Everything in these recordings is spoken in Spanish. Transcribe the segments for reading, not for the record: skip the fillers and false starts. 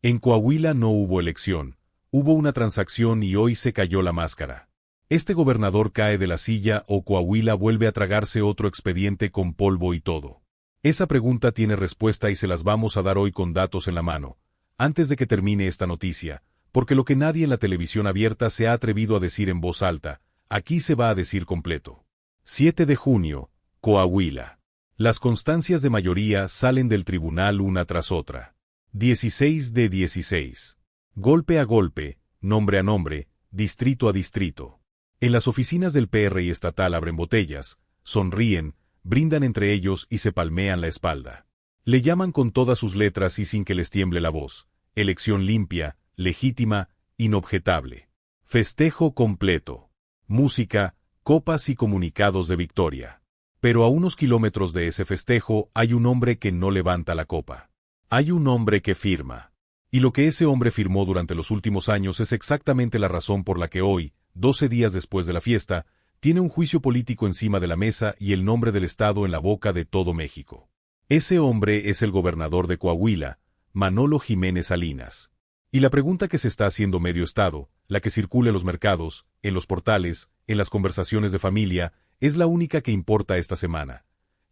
En Coahuila no hubo elección, hubo una transacción y hoy se cayó la máscara. Este gobernador cae de la silla o Coahuila vuelve a tragarse otro expediente con polvo y todo. Esa pregunta tiene respuesta y se las vamos a dar hoy con datos en la mano, antes de que termine esta noticia, porque lo que nadie en la televisión abierta se ha atrevido a decir en voz alta, aquí se va a decir completo. 7 de junio, Coahuila. Las constancias de mayoría salen del tribunal una tras otra. 16 de 16. Golpe a golpe, nombre a nombre, distrito a distrito. En las oficinas del PRI estatal abren botellas, sonríen, brindan entre ellos y se palmean la espalda. Le llaman con todas sus letras y sin que les tiemble la voz. Elección limpia, legítima, inobjetable. Festejo completo. Música, copas y comunicados de victoria. Pero a unos kilómetros de ese festejo hay un hombre que no levanta la copa. Hay un hombre que firma. Y lo que ese hombre firmó durante los últimos años es exactamente la razón por la que hoy, 12 días después de la fiesta, tiene un juicio político encima de la mesa y el nombre del Estado en la boca de todo México. Ese hombre es el gobernador de Coahuila, Manolo Jiménez Salinas. Y la pregunta que se está haciendo medio Estado, la que circula en los mercados, en los portales, en las conversaciones de familia, es la única que importa esta semana.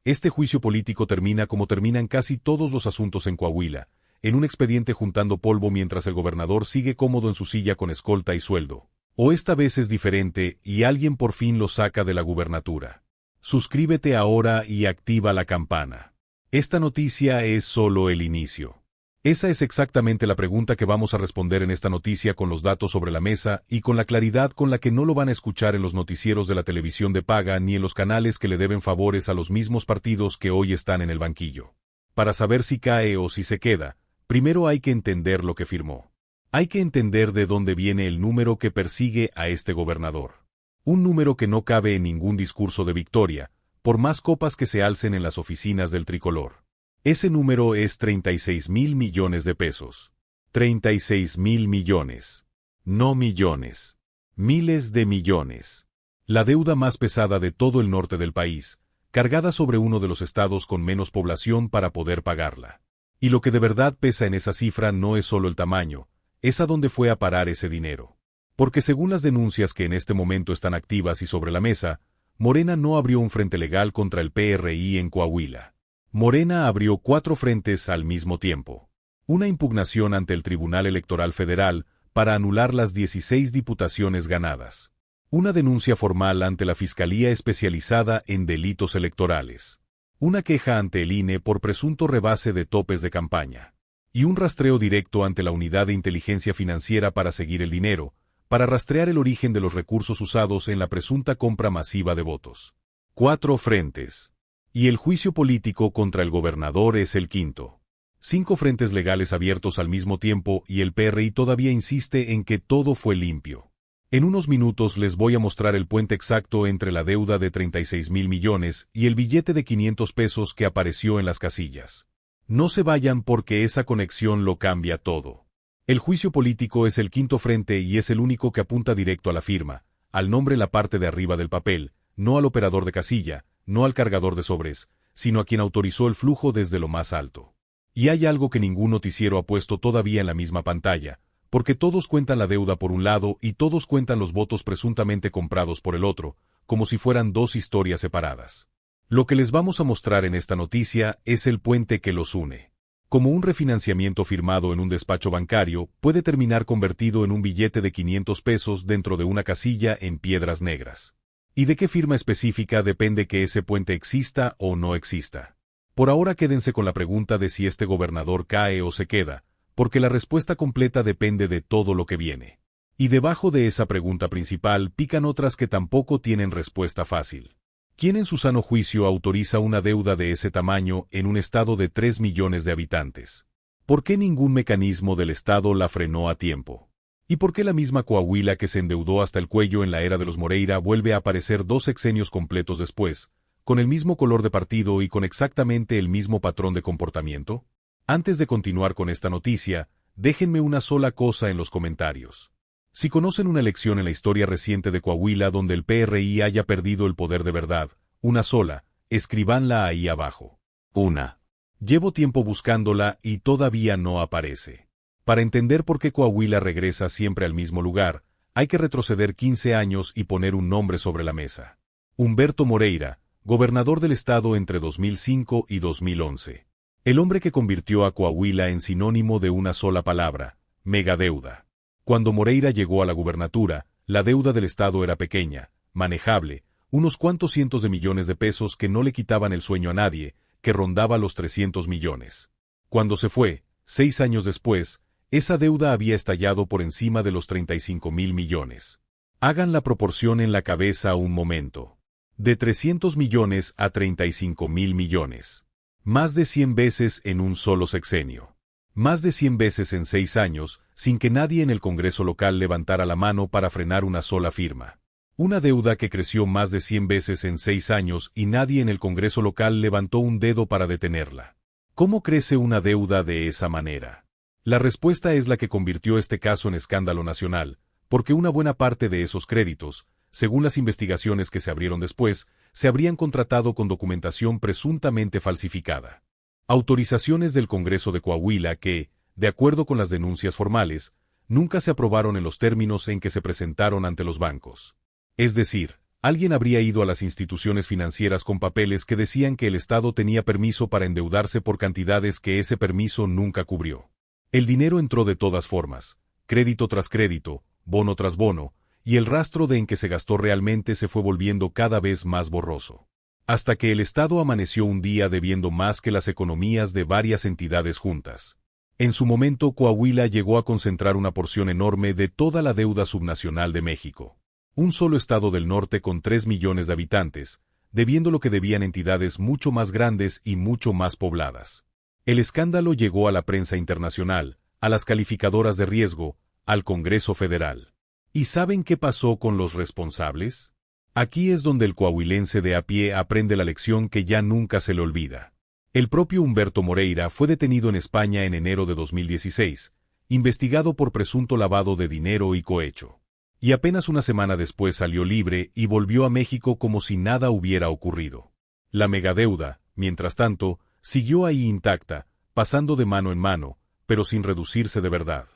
Este juicio político termina como terminan casi todos los asuntos en Coahuila, en un expediente juntando polvo mientras el gobernador sigue cómodo en su silla con escolta y sueldo. O esta vez es diferente y alguien por fin lo saca de la gubernatura. Suscríbete ahora y activa la campana. Esta noticia es solo el inicio. Esa es exactamente la pregunta que vamos a responder en esta noticia con los datos sobre la mesa y con la claridad con la que no lo van a escuchar en los noticieros de la televisión de paga ni en los canales que le deben favores a los mismos partidos que hoy están en el banquillo. Para saber si cae o si se queda, primero hay que entender lo que firmó. Hay que entender de dónde viene el número que persigue a este gobernador. Un número que no cabe en ningún discurso de victoria, por más copas que se alcen en las oficinas del tricolor. Ese número es 36,000 millones de pesos. 36,000 millones. No millones. Miles de millones. La deuda más pesada de todo el norte del país, cargada sobre uno de los estados con menos población para poder pagarla. Y lo que de verdad pesa en esa cifra no es solo el tamaño, es a dónde fue a parar ese dinero. Porque según las denuncias que en este momento están activas y sobre la mesa, Morena no abrió un frente legal contra el PRI en Coahuila. Morena abrió 4 frentes al mismo tiempo. Una impugnación ante el Tribunal Electoral Federal para anular las 16 diputaciones ganadas. Una denuncia formal ante la Fiscalía Especializada en Delitos Electorales. Una queja ante el INE por presunto rebase de topes de campaña. Y un rastreo directo ante la Unidad de Inteligencia Financiera para seguir el dinero, para rastrear el origen de los recursos usados en la presunta compra masiva de votos. 4 frentes. Y el juicio político contra el gobernador es el quinto. 5 frentes legales abiertos al mismo tiempo y el PRI todavía insiste en que todo fue limpio. En unos minutos les voy a mostrar el puente exacto entre la deuda de 36,000 millones y el billete de 500 pesos que apareció en las casillas. No se vayan porque esa conexión lo cambia todo. El juicio político es el quinto frente y es el único que apunta directo a la firma, al nombre en la parte de arriba del papel, no al operador de casilla, no al cargador de sobres, sino a quien autorizó el flujo desde lo más alto. Y hay algo que ningún noticiero ha puesto todavía en la misma pantalla, porque todos cuentan la deuda por un lado y todos cuentan los votos presuntamente comprados por el otro, como si fueran dos historias separadas. Lo que les vamos a mostrar en esta noticia es el puente que los une. Como un refinanciamiento firmado en un despacho bancario puede terminar convertido en un billete de 500 pesos dentro de una casilla en piedras negras. ¿Y de qué firma específica depende que ese puente exista o no exista? Por ahora quédense con la pregunta de si este gobernador cae o se queda, porque la respuesta completa depende de todo lo que viene. Y debajo de esa pregunta principal pican otras que tampoco tienen respuesta fácil. ¿Quién en su sano juicio autoriza una deuda de ese tamaño en un estado de 3 millones de habitantes? ¿Por qué ningún mecanismo del Estado la frenó a tiempo? ¿Y por qué la misma Coahuila que se endeudó hasta el cuello en la era de los Moreira vuelve a aparecer 2 sexenios completos después, con el mismo color de partido y con exactamente el mismo patrón de comportamiento? Antes de continuar con esta noticia, déjenme una sola cosa en los comentarios. Si conocen una elección en la historia reciente de Coahuila donde el PRI haya perdido el poder de verdad, una sola, escríbanla ahí abajo. Una. Llevo tiempo buscándola y todavía no aparece. Para entender por qué Coahuila regresa siempre al mismo lugar, hay que retroceder 15 años y poner un nombre sobre la mesa. Humberto Moreira, gobernador del estado entre 2005 y 2011. El hombre que convirtió a Coahuila en sinónimo de una sola palabra, megadeuda. Cuando Moreira llegó a la gubernatura, la deuda del estado era pequeña, manejable, unos cuantos cientos de millones de pesos que no le quitaban el sueño a nadie, que rondaba los 300 millones. Cuando se fue, 6 años después, esa deuda había estallado por encima de los 35,000 millones. Hagan la proporción en la cabeza un momento. De 300 millones a 35,000 millones. Más de 100 veces en un solo sexenio. Más de 100 veces en 6 años, sin que nadie en el Congreso local levantara la mano para frenar una sola firma. Una deuda que creció más de 100 veces en 6 años y nadie en el Congreso local levantó un dedo para detenerla. ¿Cómo crece una deuda de esa manera? La respuesta es la que convirtió este caso en escándalo nacional, porque una buena parte de esos créditos, según las investigaciones que se abrieron después, se habrían contratado con documentación presuntamente falsificada. Autorizaciones del Congreso de Coahuila que, de acuerdo con las denuncias formales, nunca se aprobaron en los términos en que se presentaron ante los bancos. Es decir, alguien habría ido a las instituciones financieras con papeles que decían que el Estado tenía permiso para endeudarse por cantidades que ese permiso nunca cubrió. El dinero entró de todas formas, crédito tras crédito, bono tras bono, y el rastro de en que se gastó realmente se fue volviendo cada vez más borroso. Hasta que el Estado amaneció un día debiendo más que las economías de varias entidades juntas. En su momento Coahuila llegó a concentrar una porción enorme de toda la deuda subnacional de México. Un solo estado del norte con 3 millones de habitantes, debiendo lo que debían entidades mucho más grandes y mucho más pobladas. El escándalo llegó a la prensa internacional, a las calificadoras de riesgo, al Congreso Federal. ¿Y saben qué pasó con los responsables? Aquí es donde el coahuilense de a pie aprende la lección que ya nunca se le olvida. El propio Humberto Moreira fue detenido en España en enero de 2016, investigado por presunto lavado de dinero y cohecho. Y apenas una semana después salió libre y volvió a México como si nada hubiera ocurrido. La megadeuda, mientras tanto, siguió ahí intacta, pasando de mano en mano, pero sin reducirse de verdad.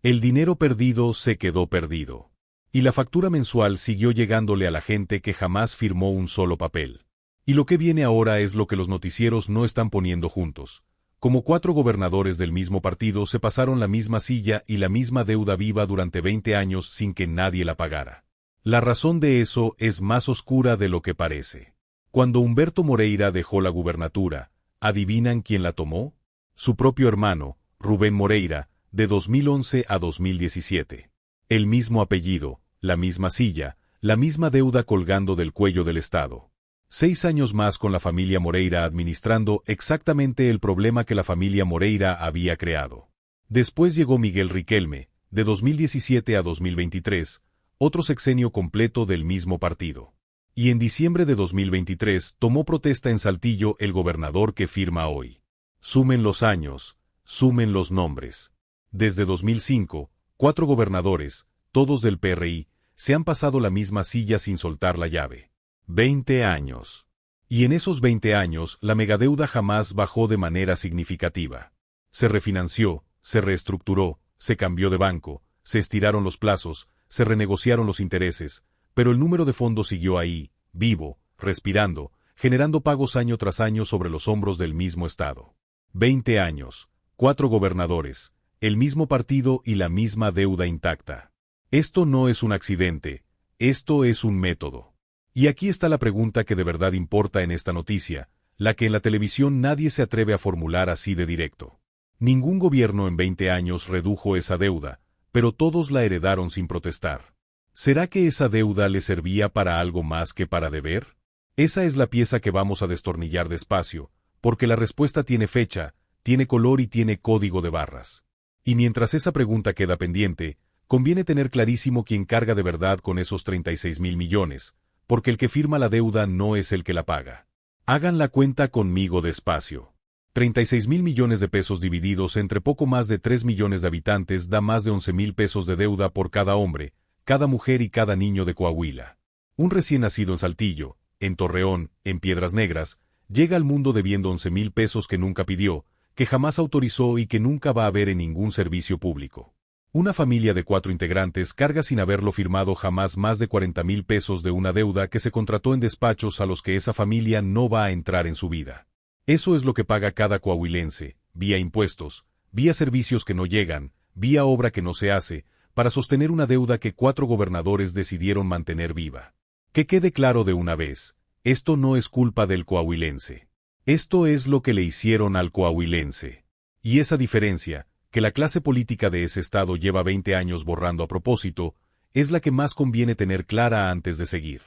El dinero perdido se quedó perdido. Y la factura mensual siguió llegándole a la gente que jamás firmó un solo papel. Y lo que viene ahora es lo que los noticieros no están poniendo juntos. Como 4 gobernadores del mismo partido se pasaron la misma silla y la misma deuda viva durante 20 años sin que nadie la pagara. La razón de eso es más oscura de lo que parece. Cuando Humberto Moreira dejó la gubernatura, ¿adivinan quién la tomó? Su propio hermano, Rubén Moreira, de 2011 a 2017. El mismo apellido, la misma silla, la misma deuda colgando del cuello del Estado. 6 años más con la familia Moreira administrando exactamente el problema que la familia Moreira había creado. Después llegó Miguel Riquelme, de 2017 a 2023, otro sexenio completo del mismo partido. Y en diciembre de 2023 tomó protesta en Saltillo el gobernador que firma hoy. Sumen los años, sumen los nombres. Desde 2005, 4 gobernadores, todos del PRI, se han pasado la misma silla sin soltar la llave. 20 años. Y en esos 20 años la megadeuda jamás bajó de manera significativa. Se refinanció, se reestructuró, se cambió de banco, se estiraron los plazos, se renegociaron los intereses, pero el número de fondos siguió ahí, vivo, respirando, generando pagos año tras año sobre los hombros del mismo Estado. 20 años, 4 gobernadores, el mismo partido y la misma deuda intacta. Esto no es un accidente, esto es un método. Y aquí está la pregunta que de verdad importa en esta noticia, la que en la televisión nadie se atreve a formular así de directo. Ningún gobierno en 20 años redujo esa deuda, pero todos la heredaron sin protestar. ¿Será que esa deuda le servía para algo más que para deber? Esa es la pieza que vamos a destornillar despacio, porque la respuesta tiene fecha, tiene color y tiene código de barras. Y mientras esa pregunta queda pendiente, conviene tener clarísimo quién carga de verdad con esos 36,000 millones, porque el que firma la deuda no es el que la paga. Hagan la cuenta conmigo despacio. 36,000 millones de pesos divididos entre poco más de 3 millones de habitantes da más de 11,000 pesos de deuda por cada hombre, cada mujer y cada niño de Coahuila. Un recién nacido en Saltillo, en Torreón, en Piedras Negras, llega al mundo debiendo 11,000 pesos que nunca pidió, que jamás autorizó y que nunca va a ver en ningún servicio público. Una familia de 4 integrantes carga sin haberlo firmado jamás más de 40,000 pesos de una deuda que se contrató en despachos a los que esa familia no va a entrar en su vida. Eso es lo que paga cada coahuilense, vía impuestos, vía servicios que no llegan, vía obra que no se hace, para sostener una deuda que 4 gobernadores decidieron mantener viva. Que quede claro de una vez, esto no es culpa del coahuilense. Esto es lo que le hicieron al coahuilense. Y esa diferencia, que la clase política de ese estado lleva 20 años borrando a propósito, es la que más conviene tener clara antes de seguir.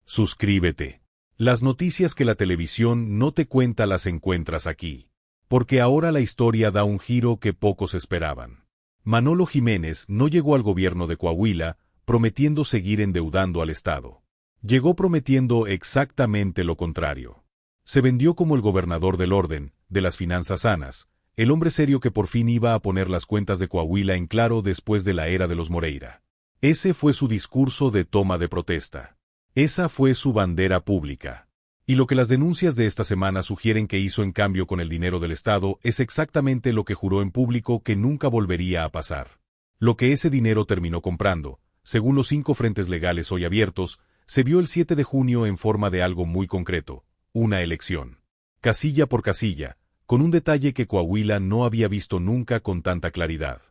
Suscríbete. Las noticias que la televisión no te cuenta las encuentras aquí. Porque ahora la historia da un giro que pocos esperaban. Manolo Jiménez no llegó al gobierno de Coahuila prometiendo seguir endeudando al estado. Llegó prometiendo exactamente lo contrario. Se vendió como el gobernador del orden, de las finanzas sanas, el hombre serio que por fin iba a poner las cuentas de Coahuila en claro después de la era de los Moreira. Ese fue su discurso de toma de protesta. Esa fue su bandera pública. Y lo que las denuncias de esta semana sugieren que hizo en cambio con el dinero del Estado es exactamente lo que juró en público que nunca volvería a pasar. Lo que ese dinero terminó comprando, según los 5 frentes legales hoy abiertos, se vio el 7 de junio en forma de algo muy concreto, una elección. Casilla por casilla, con un detalle que Coahuila no había visto nunca con tanta claridad.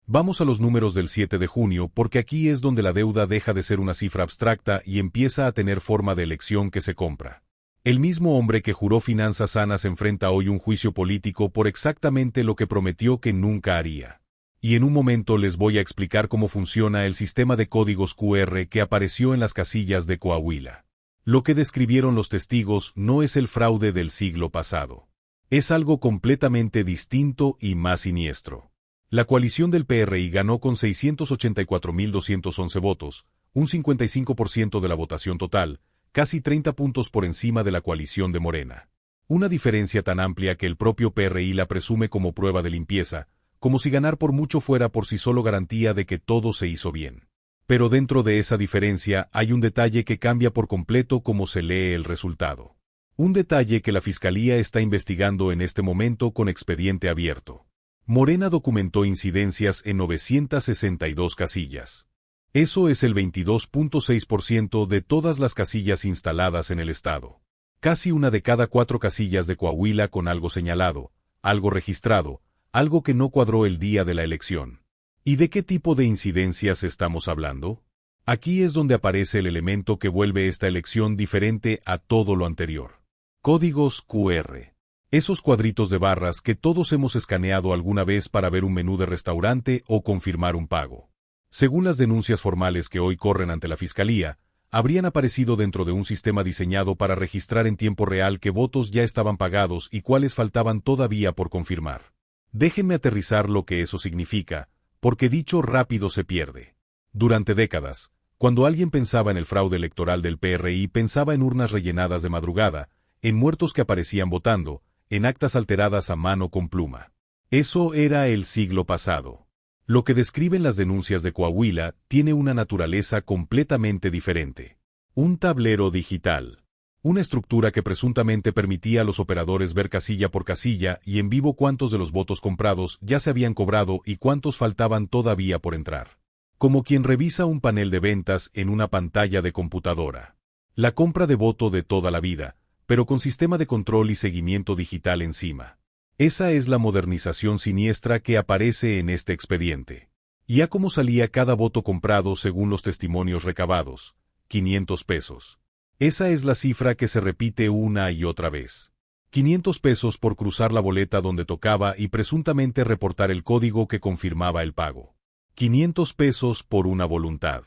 Vamos a los números del 7 de junio porque aquí es donde la deuda deja de ser una cifra abstracta y empieza a tener forma de elección que se compra. El mismo hombre que juró finanzas sanas enfrenta hoy un juicio político por exactamente lo que prometió que nunca haría. Y en un momento les voy a explicar cómo funciona el sistema de códigos QR que apareció en las casillas de Coahuila. Lo que describieron los testigos no es el fraude del siglo pasado. Es algo completamente distinto y más siniestro. La coalición del PRI ganó con 684,211 votos, un 55% de la votación total, casi 30 puntos por encima de la coalición de Morena. Una diferencia tan amplia que el propio PRI la presume como prueba de limpieza, como si ganar por mucho fuera por sí solo garantía de que todo se hizo bien. Pero dentro de esa diferencia hay un detalle que cambia por completo cómo se lee el resultado. Un detalle que la Fiscalía está investigando en este momento con expediente abierto. Morena documentó incidencias en 962 casillas. Eso es el 22.6% de todas las casillas instaladas en el estado. Casi una de cada 4 casillas de Coahuila con algo señalado, algo registrado, algo que no cuadró el día de la elección. ¿Y de qué tipo de incidencias estamos hablando? Aquí es donde aparece el elemento que vuelve esta elección diferente a todo lo anterior. Códigos QR. Esos cuadritos de barras que todos hemos escaneado alguna vez para ver un menú de restaurante o confirmar un pago. Según las denuncias formales que hoy corren ante la Fiscalía, habrían aparecido dentro de un sistema diseñado para registrar en tiempo real qué votos ya estaban pagados y cuáles faltaban todavía por confirmar. Déjenme aterrizar lo que eso significa, porque dicho rápido se pierde. Durante décadas, cuando alguien pensaba en el fraude electoral del PRI, pensaba en urnas rellenadas de madrugada, en muertos que aparecían votando, en actas alteradas a mano con pluma. Eso era el siglo pasado. Lo que describen las denuncias de Coahuila tiene una naturaleza completamente diferente. Un tablero digital. Una estructura que presuntamente permitía a los operadores ver casilla por casilla y en vivo cuántos de los votos comprados ya se habían cobrado y cuántos faltaban todavía por entrar. Como quien revisa un panel de ventas en una pantalla de computadora. La compra de voto de toda la vida, pero con sistema de control y seguimiento digital encima. Esa es la modernización siniestra que aparece en este expediente. Ya cómo salía cada voto comprado según los testimonios recabados, 500 pesos. Esa es la cifra que se repite una y otra vez. 500 pesos por cruzar la boleta donde tocaba y presuntamente reportar el código que confirmaba el pago. 500 pesos por una voluntad.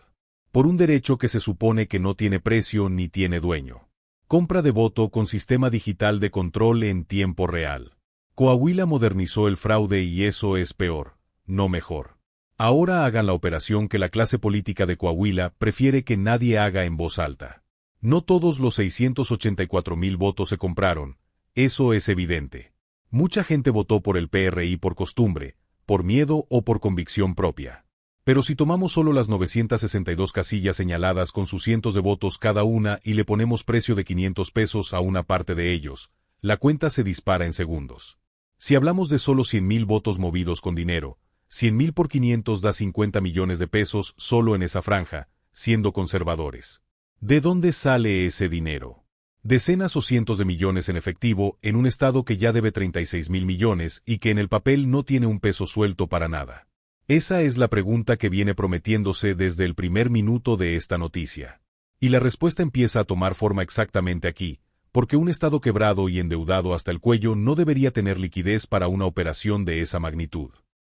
Por un derecho que se supone que no tiene precio ni tiene dueño. Compra de voto con sistema digital de control en tiempo real. Coahuila modernizó el fraude y eso es peor, no mejor. Ahora hagan la operación que la clase política de Coahuila prefiere que nadie haga en voz alta. No todos los 684,000 votos se compraron, eso es evidente. Mucha gente votó por el PRI por costumbre, por miedo o por convicción propia. Pero si tomamos solo las 962 casillas señaladas con sus cientos de votos cada una y le ponemos precio de 500 pesos a una parte de ellos, la cuenta se dispara en segundos. Si hablamos de solo 100.000 votos movidos con dinero, 100.000 por 500 da 50 millones de pesos solo en esa franja, siendo conservadores. ¿De dónde sale ese dinero? Decenas o cientos de millones en efectivo en un estado que ya debe 36.000 millones y que en el papel no tiene un peso suelto para nada. Esa es la pregunta que viene prometiéndose desde el primer minuto de esta noticia. Y la respuesta empieza a tomar forma exactamente aquí, porque un estado quebrado y endeudado hasta el cuello no debería tener liquidez para una operación de esa magnitud.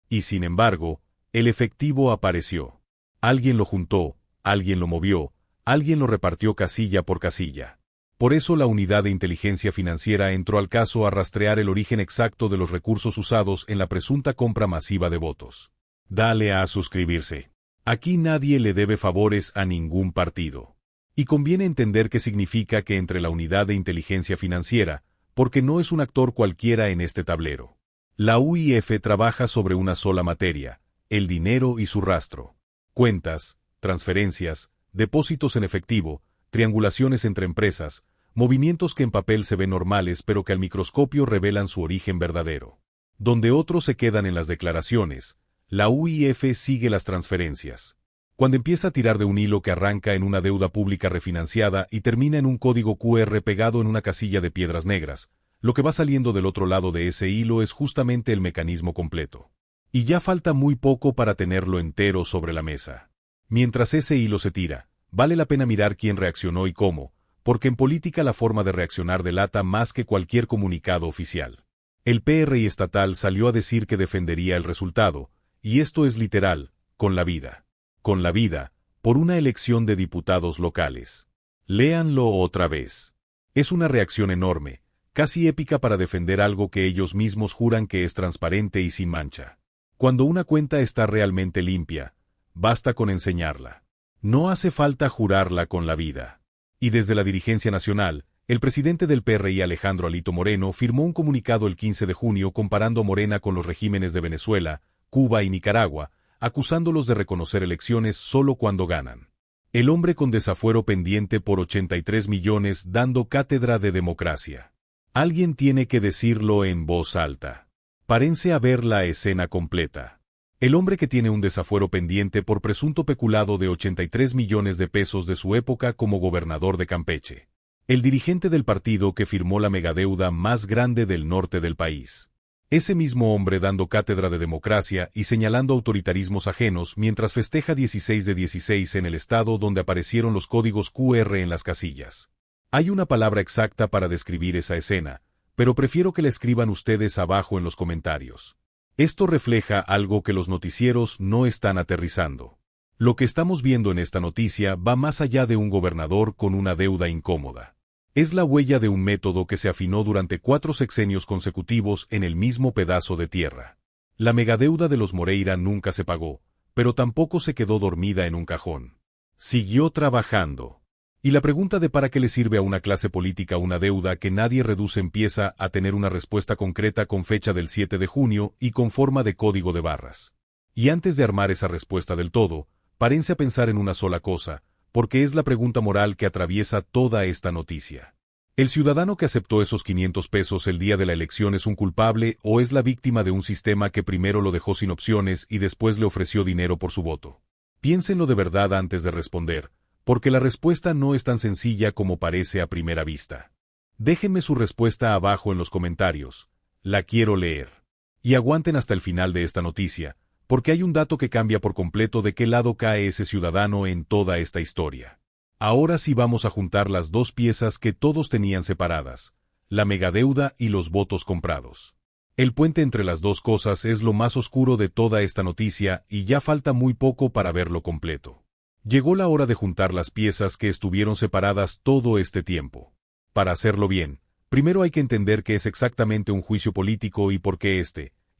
Y sin embargo, el efectivo apareció. Alguien lo juntó, alguien lo movió, alguien lo repartió casilla por casilla. Por eso la unidad de inteligencia financiera entró al caso a rastrear el origen exacto de los recursos usados en la presunta compra masiva de votos. Dale a suscribirse. Aquí nadie le debe favores a ningún partido. Y conviene entender qué significa que entre la unidad de inteligencia financiera, porque no es un actor cualquiera en este tablero. La UIF trabaja sobre una sola materia, el dinero y su rastro. Cuentas, transferencias, depósitos en efectivo, triangulaciones entre empresas, movimientos que en papel se ven normales pero que al microscopio revelan su origen verdadero. Donde otros se quedan en las declaraciones, la UIF sigue las transferencias. Cuando empieza a tirar de un hilo que arranca en una deuda pública refinanciada y termina en un código QR pegado en una casilla de piedras negras, lo que va saliendo del otro lado de ese hilo es justamente el mecanismo completo. Y ya falta muy poco para tenerlo entero sobre la mesa. Mientras ese hilo se tira, vale la pena mirar quién reaccionó y cómo, porque en política la forma de reaccionar delata más que cualquier comunicado oficial. El PRI estatal salió a decir que defendería el resultado, y esto es literal, con la vida. Con la vida, por una elección de diputados locales. Léanlo otra vez. Es una reacción enorme, casi épica para defender algo que ellos mismos juran que es transparente y sin mancha. Cuando una cuenta está realmente limpia, basta con enseñarla. No hace falta jurarla con la vida. Y desde la dirigencia nacional, el presidente del PRI Alejandro Alito Moreno firmó un comunicado el 15 de junio comparando a Morena con los regímenes de Venezuela, Cuba y Nicaragua, acusándolos de reconocer elecciones solo cuando ganan. El hombre con desafuero pendiente por 83 millones dando cátedra de democracia. Alguien tiene que decirlo en voz alta. Párense a ver la escena completa. El hombre que tiene un desafuero pendiente por presunto peculado de 83 millones de pesos de su época como gobernador de Campeche. El dirigente del partido que firmó la megadeuda más grande del norte del país. Ese mismo hombre dando cátedra de democracia y señalando autoritarismos ajenos mientras festeja 16 de 16 en el estado donde aparecieron los códigos QR en las casillas. Hay una palabra exacta para describir esa escena, pero prefiero que la escriban ustedes abajo en los comentarios. Esto refleja algo que los noticieros no están aterrizando. Lo que estamos viendo en esta noticia va más allá de un gobernador con una deuda incómoda. Es la huella de un método que se afinó durante 4 sexenios consecutivos en el mismo pedazo de tierra. La megadeuda de los Moreira nunca se pagó, pero tampoco se quedó dormida en un cajón. Siguió trabajando. Y la pregunta de para qué le sirve a una clase política una deuda que nadie reduce empieza a tener una respuesta concreta con fecha del 7 de junio y con forma de código de barras. Y antes de armar esa respuesta del todo, párense a pensar en una sola cosa, porque es la pregunta moral que atraviesa toda esta noticia. ¿El ciudadano que aceptó esos 500 pesos el día de la elección es un culpable o es la víctima de un sistema que primero lo dejó sin opciones y después le ofreció dinero por su voto? Piénsenlo de verdad antes de responder, porque la respuesta no es tan sencilla como parece a primera vista. Déjenme su respuesta abajo en los comentarios. La quiero leer. Y aguanten hasta el final de esta noticia, porque hay un dato que cambia por completo de qué lado cae ese ciudadano en toda esta historia. Ahora sí vamos a juntar las dos piezas que todos tenían separadas, la megadeuda y los votos comprados. El puente entre las dos cosas es lo más oscuro de toda esta noticia y ya falta muy poco para verlo completo. Llegó la hora de juntar las piezas que estuvieron separadas todo este tiempo. Para hacerlo bien, primero hay que entender qué es exactamente un juicio político y por qué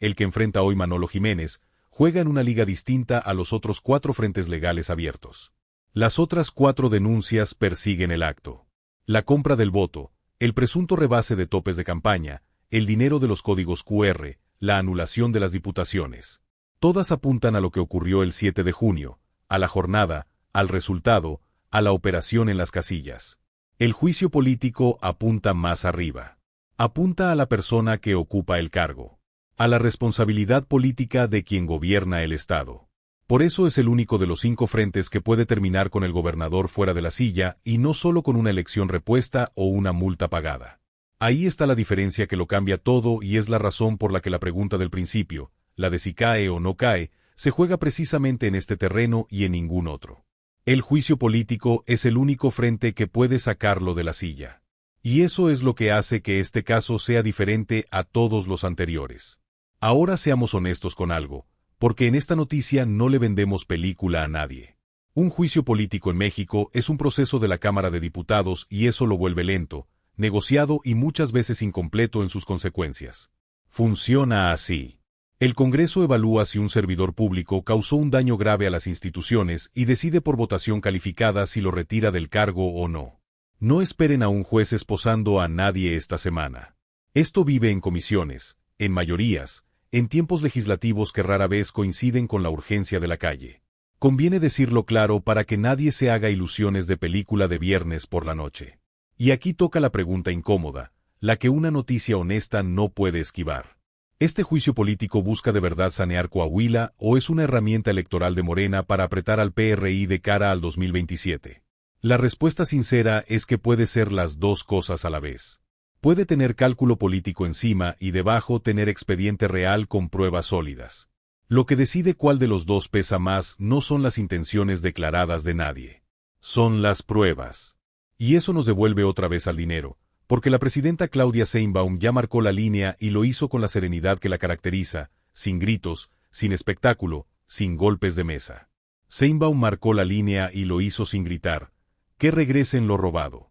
el que enfrenta hoy Manolo Jiménez, juega en una liga distinta a los otros 4 frentes legales abiertos. Las otras 4 denuncias persiguen el acto. La compra del voto, el presunto rebase de topes de campaña, el dinero de los códigos QR, la anulación de las diputaciones. Todas apuntan a lo que ocurrió el 7 de junio, a la jornada, al resultado, a la operación en las casillas. El juicio político apunta más arriba. Apunta a la persona que ocupa el cargo, a la responsabilidad política de quien gobierna el Estado. Por eso es el único de los 5 frentes que puede terminar con el gobernador fuera de la silla y no solo con una elección repuesta o una multa pagada. Ahí está la diferencia que lo cambia todo y es la razón por la que la pregunta del principio, la de si cae o no cae, se juega precisamente en este terreno y en ningún otro. El juicio político es el único frente que puede sacarlo de la silla. Y eso es lo que hace que este caso sea diferente a todos los anteriores. Ahora seamos honestos con algo, porque en esta noticia no le vendemos película a nadie. Un juicio político en México es un proceso de la Cámara de Diputados y eso lo vuelve lento, negociado y muchas veces incompleto en sus consecuencias. Funciona así. El Congreso evalúa si un servidor público causó un daño grave a las instituciones y decide por votación calificada si lo retira del cargo o no. No esperen a un juez esposando a nadie esta semana. Esto vive en comisiones, en mayorías, en tiempos legislativos que rara vez coinciden con la urgencia de la calle. Conviene decirlo claro para que nadie se haga ilusiones de película de viernes por la noche. Y aquí toca la pregunta incómoda, la que una noticia honesta no puede esquivar. ¿Este juicio político busca de verdad sanear Coahuila o es una herramienta electoral de Morena para apretar al PRI de cara al 2027? La respuesta sincera es que puede ser las dos cosas a la vez. Puede tener cálculo político encima y debajo tener expediente real con pruebas sólidas. Lo que decide cuál de los dos pesa más no son las intenciones declaradas de nadie. Son las pruebas. Y eso nos devuelve otra vez al dinero, porque la presidenta Claudia Sheinbaum ya marcó la línea y lo hizo con la serenidad que la caracteriza, sin gritos, sin espectáculo, sin golpes de mesa. Sheinbaum marcó la línea y lo hizo sin gritar, que regresen lo robado.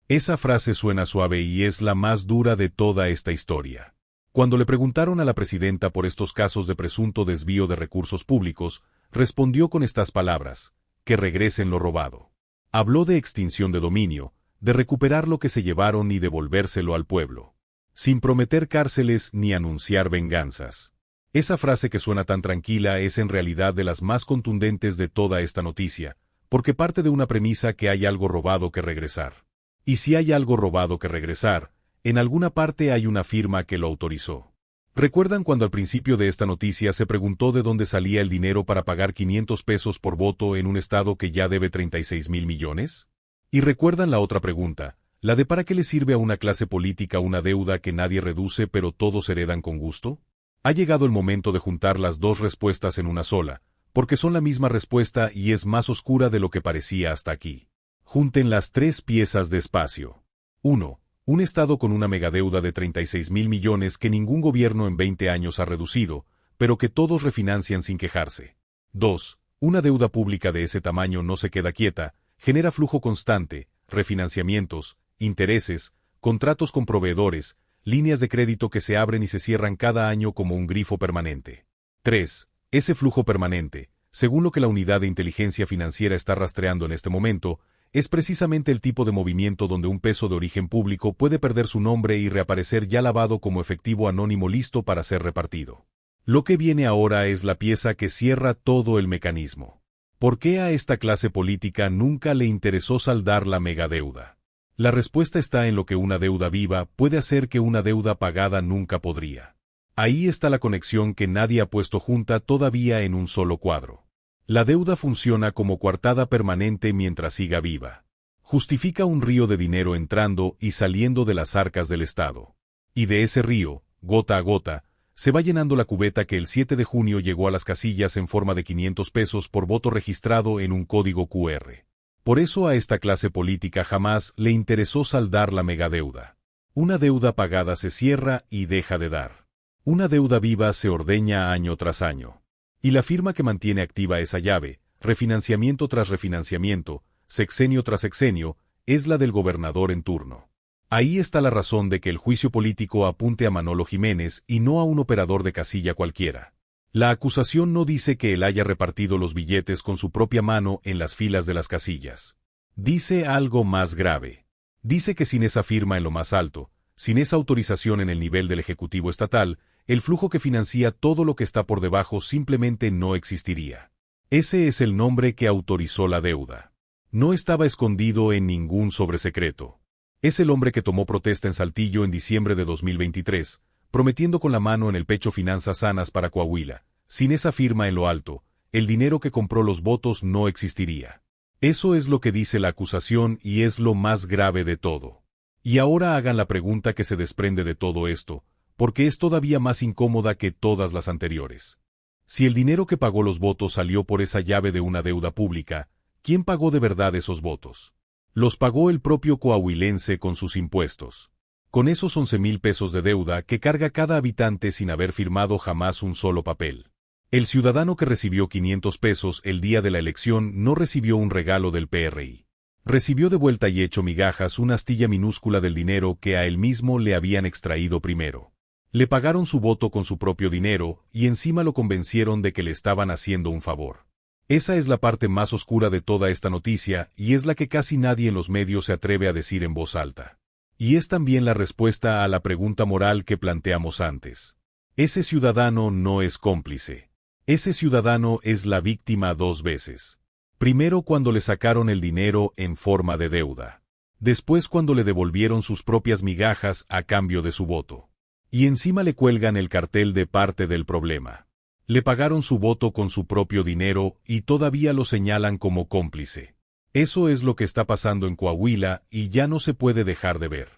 Esa frase suena suave y es la más dura de toda esta historia. Cuando le preguntaron a la presidenta por estos casos de presunto desvío de recursos públicos, respondió con estas palabras, que regresen lo robado. Habló de extinción de dominio, de recuperar lo que se llevaron y devolvérselo al pueblo. Sin prometer cárceles ni anunciar venganzas. Esa frase que suena tan tranquila es en realidad de las más contundentes de toda esta noticia, porque parte de una premisa que hay algo robado que regresar. Y si hay algo robado que regresar, en alguna parte hay una firma que lo autorizó. ¿Recuerdan cuando al principio de esta noticia se preguntó de dónde salía el dinero para pagar 500 pesos por voto en un estado que ya debe 36,000 millones? ¿Y recuerdan la otra pregunta, la de para qué le sirve a una clase política una deuda que nadie reduce pero todos heredan con gusto? Ha llegado el momento de juntar las dos respuestas en una sola, porque son la misma respuesta y es más oscura de lo que parecía hasta aquí. Junten las 3 piezas despacio. 1. Un Estado con una megadeuda de 36,000 millones que ningún gobierno en 20 años ha reducido, pero que todos refinancian sin quejarse. 2. Una deuda pública de ese tamaño no se queda quieta, genera flujo constante, refinanciamientos, intereses, contratos con proveedores, líneas de crédito que se abren y se cierran cada año como un grifo permanente. 3. Ese flujo permanente, según lo que la unidad de inteligencia financiera está rastreando en este momento, es precisamente el tipo de movimiento donde un peso de origen público puede perder su nombre y reaparecer ya lavado como efectivo anónimo listo para ser repartido. Lo que viene ahora es la pieza que cierra todo el mecanismo. ¿Por qué a esta clase política nunca le interesó saldar la megadeuda? La respuesta está en lo que una deuda viva puede hacer que una deuda pagada nunca podría. Ahí está la conexión que nadie ha puesto junta todavía en un solo cuadro. La deuda funciona como coartada permanente mientras siga viva. Justifica un río de dinero entrando y saliendo de las arcas del Estado. Y de ese río, gota a gota, se va llenando la cubeta que el 7 de junio llegó a las casillas en forma de 500 pesos por voto registrado en un código QR. Por eso a esta clase política jamás le interesó saldar la megadeuda. Una deuda pagada se cierra y deja de dar. Una deuda viva se ordeña año tras año. Y la firma que mantiene activa esa llave, refinanciamiento tras refinanciamiento, sexenio tras sexenio, es la del gobernador en turno. Ahí está la razón de que el juicio político apunte a Manolo Jiménez y no a un operador de casilla cualquiera. La acusación no dice que él haya repartido los billetes con su propia mano en las filas de las casillas. Dice algo más grave. Dice que sin esa firma en lo más alto, sin esa autorización en el nivel del Ejecutivo Estatal, el flujo que financia todo lo que está por debajo simplemente no existiría. Ese es el nombre que autorizó la deuda. No estaba escondido en ningún sobresecreto. Es el hombre que tomó protesta en Saltillo en diciembre de 2023, prometiendo con la mano en el pecho finanzas sanas para Coahuila. Sin esa firma en lo alto, el dinero que compró los votos no existiría. Eso es lo que dice la acusación y es lo más grave de todo. Y ahora hagan la pregunta que se desprende de todo esto, porque es todavía más incómoda que todas las anteriores. Si el dinero que pagó los votos salió por esa llave de una deuda pública, ¿quién pagó de verdad esos votos? Los pagó el propio coahuilense con sus impuestos. Con esos 11,000 pesos de deuda que carga cada habitante sin haber firmado jamás un solo papel. El ciudadano que recibió 500 pesos el día de la elección no recibió un regalo del PRI. Recibió de vuelta y hecho migajas una astilla minúscula del dinero que a él mismo le habían extraído primero. Le pagaron su voto con su propio dinero y encima lo convencieron de que le estaban haciendo un favor. Esa es la parte más oscura de toda esta noticia y es la que casi nadie en los medios se atreve a decir en voz alta. Y es también la respuesta a la pregunta moral que planteamos antes. Ese ciudadano no es cómplice. Ese ciudadano es la víctima 2 veces. Primero cuando le sacaron el dinero en forma de deuda. Después cuando le devolvieron sus propias migajas a cambio de su voto. Y encima le cuelgan el cartel de parte del problema. Le pagaron su voto con su propio dinero y todavía lo señalan como cómplice. Eso es lo que está pasando en Coahuila y ya no se puede dejar de ver.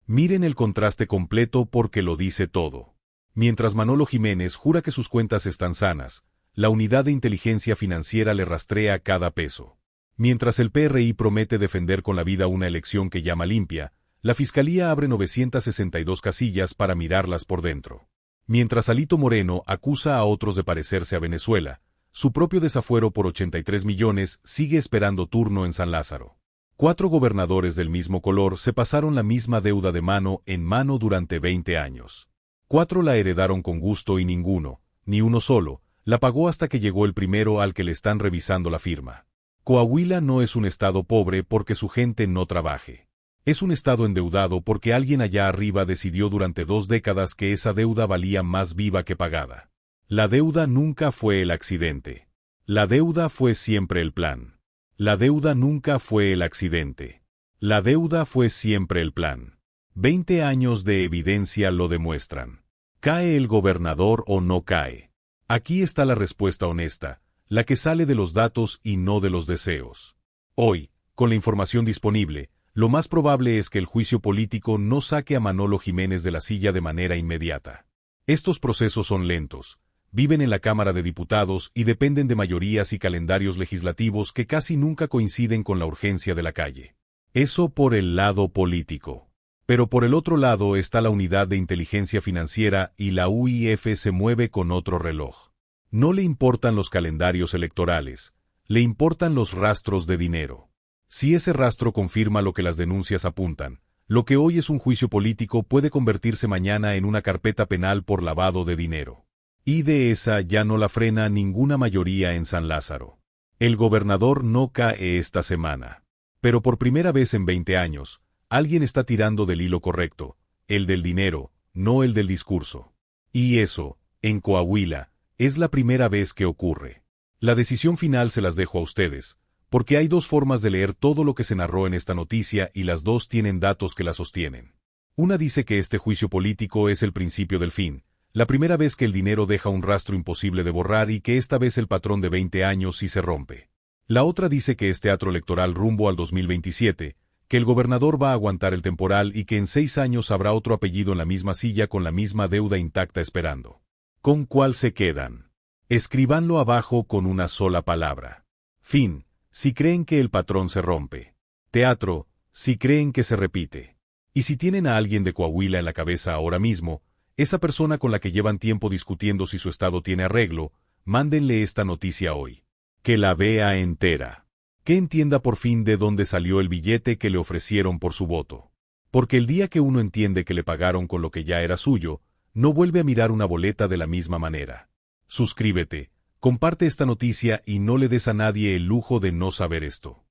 Miren el contraste completo porque lo dice todo. Mientras Manolo Jiménez jura que sus cuentas están sanas, la unidad de inteligencia financiera le rastrea cada peso. Mientras el PRI promete defender con la vida una elección que llama limpia, la Fiscalía abre 962 casillas para mirarlas por dentro. Mientras Alito Moreno acusa a otros de parecerse a Venezuela, su propio desafuero por 83 millones sigue esperando turno en San Lázaro. 4 gobernadores del mismo color se pasaron la misma deuda de mano en mano durante 20 años. 4 la heredaron con gusto y ninguno, ni uno solo, la pagó hasta que llegó el primero al que le están revisando la firma. Coahuila no es un estado pobre porque su gente no trabaje. Es un estado endeudado porque alguien allá arriba decidió durante 2 décadas que esa deuda valía más viva que pagada. La deuda nunca fue el accidente. La deuda fue siempre el plan. La deuda nunca fue el accidente. La deuda fue siempre el plan. 20 años de evidencia lo demuestran. ¿Cae el gobernador o no cae? Aquí está la respuesta honesta, la que sale de los datos y no de los deseos. Hoy, con la información disponible, lo más probable es que el juicio político no saque a Manolo Jiménez de la silla de manera inmediata. Estos procesos son lentos, viven en la Cámara de Diputados y dependen de mayorías y calendarios legislativos que casi nunca coinciden con la urgencia de la calle. Eso por el lado político. Pero por el otro lado está la Unidad de Inteligencia Financiera y la UIF se mueve con otro reloj. No le importan los calendarios electorales, le importan los rastros de dinero. Si ese rastro confirma lo que las denuncias apuntan, lo que hoy es un juicio político puede convertirse mañana en una carpeta penal por lavado de dinero. Y de esa ya no la frena ninguna mayoría en San Lázaro. El gobernador no cae esta semana. Pero por primera vez en 20 años, alguien está tirando del hilo correcto, el del dinero, no el del discurso. Y eso, en Coahuila, es la primera vez que ocurre. La decisión final se las dejo a ustedes, porque hay 2 formas de leer todo lo que se narró en esta noticia y las 2 tienen datos que la sostienen. Una dice que este juicio político es el principio del fin, la primera vez que el dinero deja un rastro imposible de borrar y que esta vez el patrón de 20 años sí se rompe. La otra dice que es teatro electoral rumbo al 2027, que el gobernador va a aguantar el temporal y que en 6 años habrá otro apellido en la misma silla con la misma deuda intacta esperando. ¿Con cuál se quedan? Escríbanlo abajo con una sola palabra. Fin, si creen que el patrón se rompe. Teatro, si creen que se repite. Y si tienen a alguien de Coahuila en la cabeza ahora mismo, esa persona con la que llevan tiempo discutiendo si su estado tiene arreglo, mándenle esta noticia hoy. Que la vea entera. Que entienda por fin de dónde salió el billete que le ofrecieron por su voto. Porque el día que uno entiende que le pagaron con lo que ya era suyo, no vuelve a mirar una boleta de la misma manera. Suscríbete, comparte esta noticia y no le des a nadie el lujo de no saber esto.